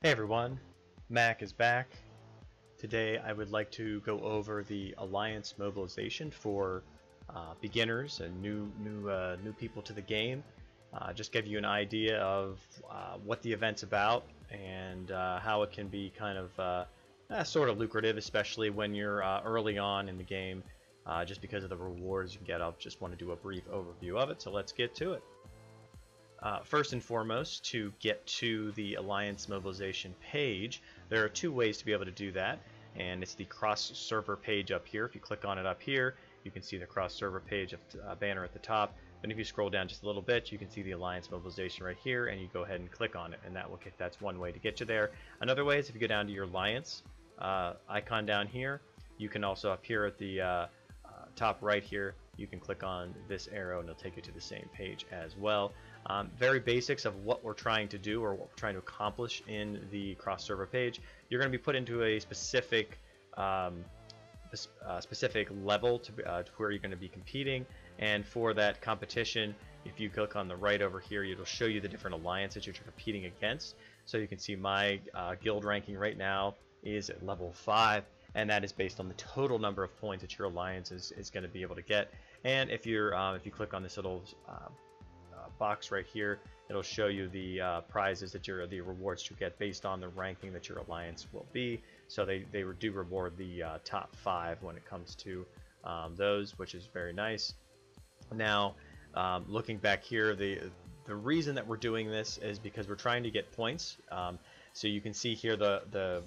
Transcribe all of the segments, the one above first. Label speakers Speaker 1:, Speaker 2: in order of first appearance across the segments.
Speaker 1: Hey everyone, Mac is back. Today I would like to go over the Alliance Mobilization for beginners and new people to the game. Just give you an idea of what the event's about and how it can be kind of sort of lucrative, especially when you're early on in the game, just because of the rewards you can get. I'll just want to do a brief overview of it, so let's get to it. First and foremost, to get to the Alliance Mobilization page, there are two ways to be able to do that, and it's the cross-server page up here. If you click on it up here, you can see the cross-server page banner at the top, and if you scroll down just a little bit, you can see the Alliance Mobilization right here, and you go ahead and click on it, and that's one way to get you there. Another way is if you go down to your Alliance icon down here, you can also up here at the top right here, you can click on this arrow and it'll take you to the same page as well. Very basics of what we're trying to do or what we're trying to accomplish in the cross-server page. You're going to be put into a specific level to where you're going to be competing, and for that competition, if you click on the right over here, it'll show you the different alliances you're competing against. So you can see my guild ranking right now is at level 5. And that is based on the total number of points that your alliance is going to be able to get. And if you click on this little box right here, it'll show you the prizes that the rewards you get based on the ranking that your alliance will be. So they do reward the top 5 when it comes to those, which is very nice. Now, looking back here, the reason that we're doing this is because we're trying to get points. So you can see here the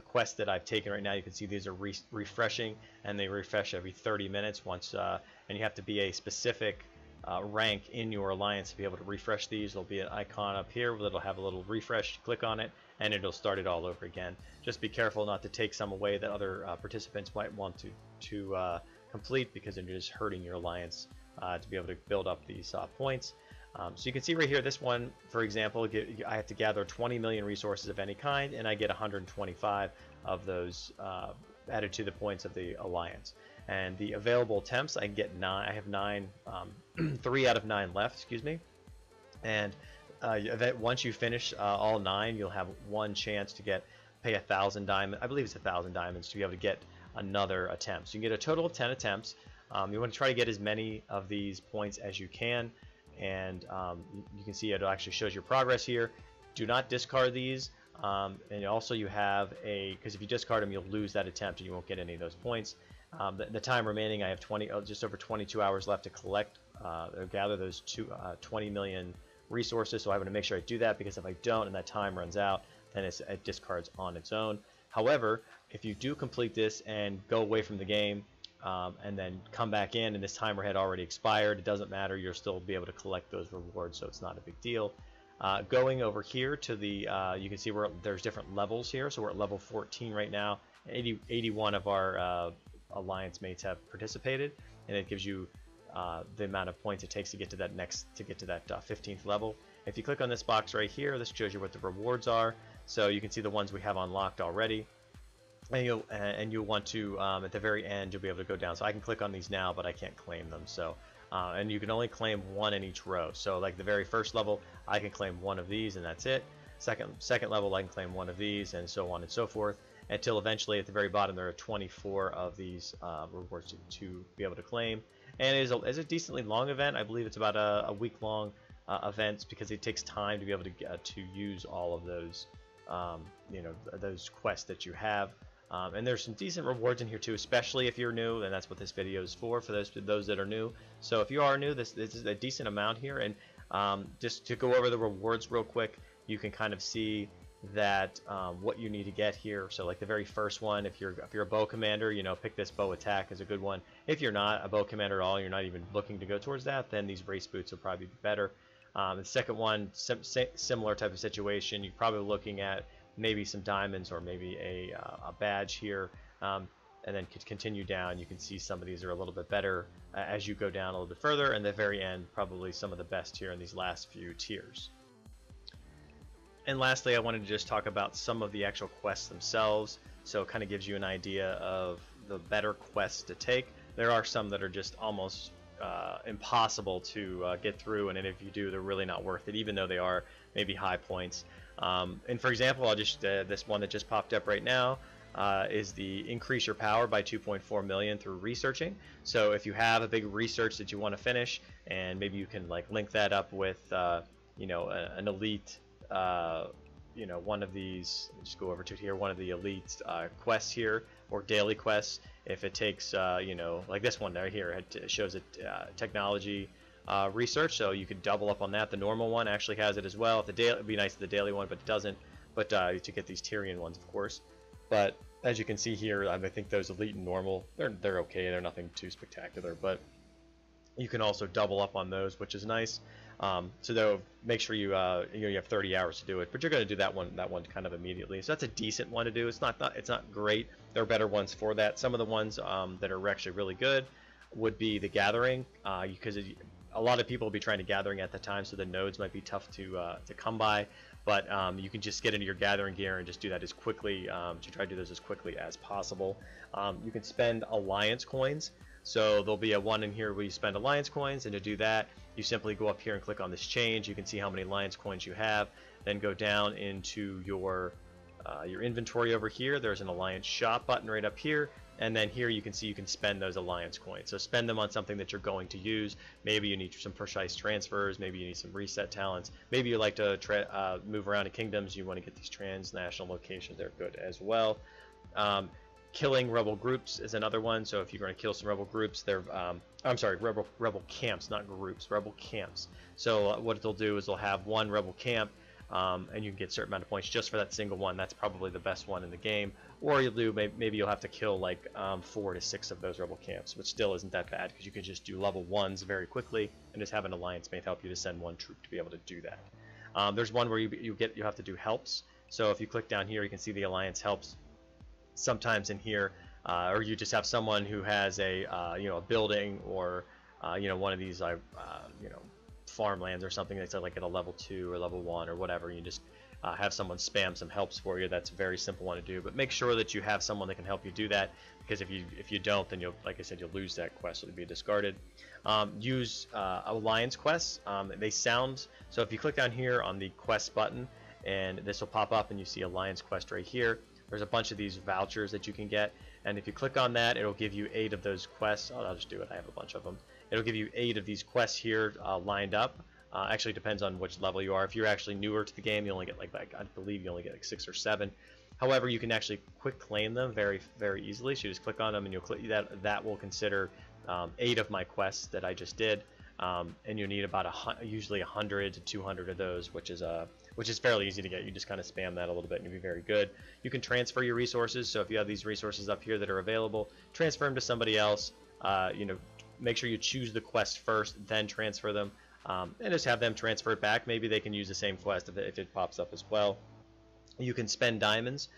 Speaker 1: quests that I've taken right now. You can see these are refreshing, and they refresh every 30 minutes once, and you have to be a specific rank in your alliance to be able to refresh these. There'll be an icon up here that'll have a little refresh. Click on it and it'll start it all over again. Just be careful not to take some away that other participants might want to complete, because then you're just hurting your alliance to be able to build up these points. So you can see right here, this one, for example, I have to gather 20 million resources of any kind, and I get 125 of those added to the points of the alliance. And the available attempts, I can get 9. I have 9, 3 out of 9 left, excuse me. And once you finish all 9, you'll have one chance to pay 1,000 diamonds. I believe it's 1,000 diamonds to be able to get another attempt. So you can get a total of 10 attempts. You want to try to get as many of these points as you can. And you can see it actually shows your progress here. Do not discard these, and also you have because if you discard them, you'll lose that attempt and you won't get any of those points. The time remaining, I have just over 22 hours left to collect or gather those 20 million resources. So I want to make sure I do that, because if I don't and that time runs out, then it discards on its own. However, if you do complete this and go away from the game, and then come back in and this timer had already expired, it doesn't matter, you'll still be able to collect those rewards, so it's not a big deal. Going over here to the you can see there's different levels here. So we're at level 14 right now. 81 of our alliance mates have participated, and it gives you the amount of points it takes to get to that 15th level. If you click on this box right here, this shows you what the rewards are. So you can see the ones we have unlocked already. And you'll want to, at the very end, you'll be able to go down. So I can click on these now, but I can't claim them. So, and you can only claim 1 in each row. So like the very first level, I can claim 1 of these, and that's it. Second level, I can claim 1 of these, and so on and so forth, until eventually at the very bottom there are 24 of these rewards to be able to claim. And it is a decently long event. I believe it's about a week-long event, because it takes time to be able to use all of those, those quests that you have. And there's some decent rewards in here too, especially if you're new, and that's what this video is for those that are new. So if you are new, this is a decent amount here. And just to go over the rewards real quick, you can kind of see that what you need to get here. So like the very first one, if you're a bow commander, pick this bow attack as a good one. If you're not a bow commander at all, you're not even looking to go towards that, then these race boots will probably be better. The second one, similar type of situation. You're probably looking at maybe some diamonds or maybe a badge here, and then continue down. You can see some of these are a little bit better as you go down a little bit further, and the very end probably some of the best here in these last few tiers. And lastly, I wanted to just talk about some of the actual quests themselves, so it kind of gives you an idea of the better quests to take. There are some that are just almost impossible to get through, and if you do, they're really not worth it, even though they are maybe high points. And for example, I'll just this one that just popped up right now is the increase your power by 2.4 million through researching. So if you have a big research that you want to finish, and maybe you can like link that up with you know, an elite you know, one of these, just go over to here, one of the elite quests here, or daily quests. If it takes you know, like this one right here, it shows it technology research, so you could double up on that. The normal one actually has it as well. The daily, it'd be nice, the daily one, but it doesn't. But to get these Tyrian ones, of course. But as you can see here, I think those elite and normal, they're okay. They're nothing too spectacular, but you can also double up on those, which is nice. So though, make sure you you know, you have 30 hours to do it, but you're going to do that one kind of immediately. So that's a decent one to do. It's not great. There are better ones for that. Some of the ones that are actually really good would be the gathering, because a lot of people will be trying to gathering at the time, so the nodes might be tough to come by. But you can just get into your gathering gear and just do that as quickly, to try to do those as quickly as possible. You can spend alliance coins. So there'll be a one in here where you spend alliance coins, and to do that, you simply go up here and click on this change. You can see how many alliance coins you have. Then go down into your inventory over here. There's an alliance shop button right up here. And then here you can see you can spend those alliance coins. So spend them on something that you're going to use. Maybe you need some precise transfers. Maybe you need some reset talents. Maybe you like to move around in kingdoms. You want to get these transnational locations. They're good as well. Killing rebel groups is another one. So if you're going to kill some rebel groups, they're I'm sorry, rebel camps, not groups, rebel camps. So what they'll do is they'll have one rebel camp, and you can get a certain amount of points just for that single one. That's probably the best one in the game. Or you'll do, maybe you'll have to kill like 4 to 6 of those rebel camps, which still isn't that bad, because you can just do level 1s very quickly, and just have an alliance mate help you to send one troop to be able to do that. There's one where you have to do helps. So if you click down here, you can see the alliance helps. Sometimes in here, or you just have someone who has a you know, a building, or you know, one of these you know, farmlands or something that's like at a level 2 or level 1 or whatever. You just have someone spam some helps for you. That's a very simple one to do, but make sure that you have someone that can help you do that, because if you don't, then you'll, like I said, you'll lose that quest. It'll be discarded. Use alliance quests. They sound, so if you click down here on the quest button, and this will pop up and you see alliance quest right here. There's a bunch of these vouchers that you can get, and if you click on that, it'll give you 8 of those quests. I'll just do it. I have a bunch of them. It'll give you 8 of these quests here lined up. Actually, depends on which level you are. If you're actually newer to the game, you only get like I believe you only get like 6 or 7. However, you can actually quick claim them very easily. So you just click on them, and you'll click that will consider 8 of my quests that I just did, and you need about usually 100 to 200 of those, which is fairly easy to get. You just kind of spam that a little bit, and you'll be very good. You can transfer your resources. So if you have these resources up here that are available, transfer them to somebody else. You know, make sure you choose the quest first, then transfer them. And just have them transfer it back. Maybe they can use the same quest if it pops up as well. You can spend diamonds.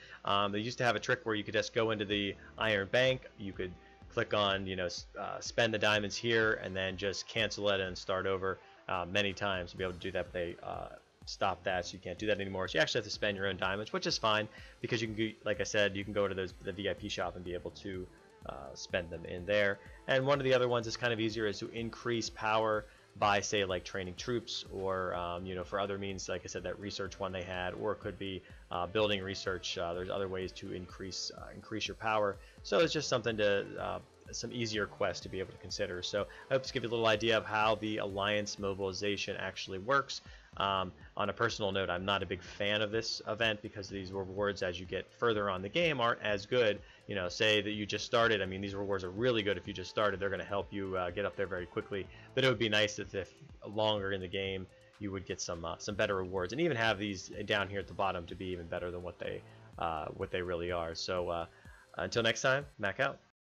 Speaker 1: They used to have a trick where you could just go into the Iron Bank. You could click on, you know, spend the diamonds here, and then just cancel it and start over many times to be able to do that. But they stop that, so you can't do that anymore. So you actually have to spend your own diamonds, which is fine, because you can, like I said, you can go to the VIP shop and be able to spend them in there. And one of the other ones is kind of easier, is to increase power by, say, like training troops, or you know, for other means, like I said, that research one they had, or it could be building research. There's other ways to increase your power. So it's just something to some easier quests to be able to consider. So I hope to give you a little idea of how the alliance mobilization actually works. On a personal note, I'm not a big fan of this event, because these rewards as you get further on the game aren't as good. You know, say that you just started, I mean, these rewards are really good if you just started. They're going to help you get up there very quickly, but it would be nice if longer in the game you would get some better rewards, and even have these down here at the bottom to be even better than what they really are. So until next time, Mac out.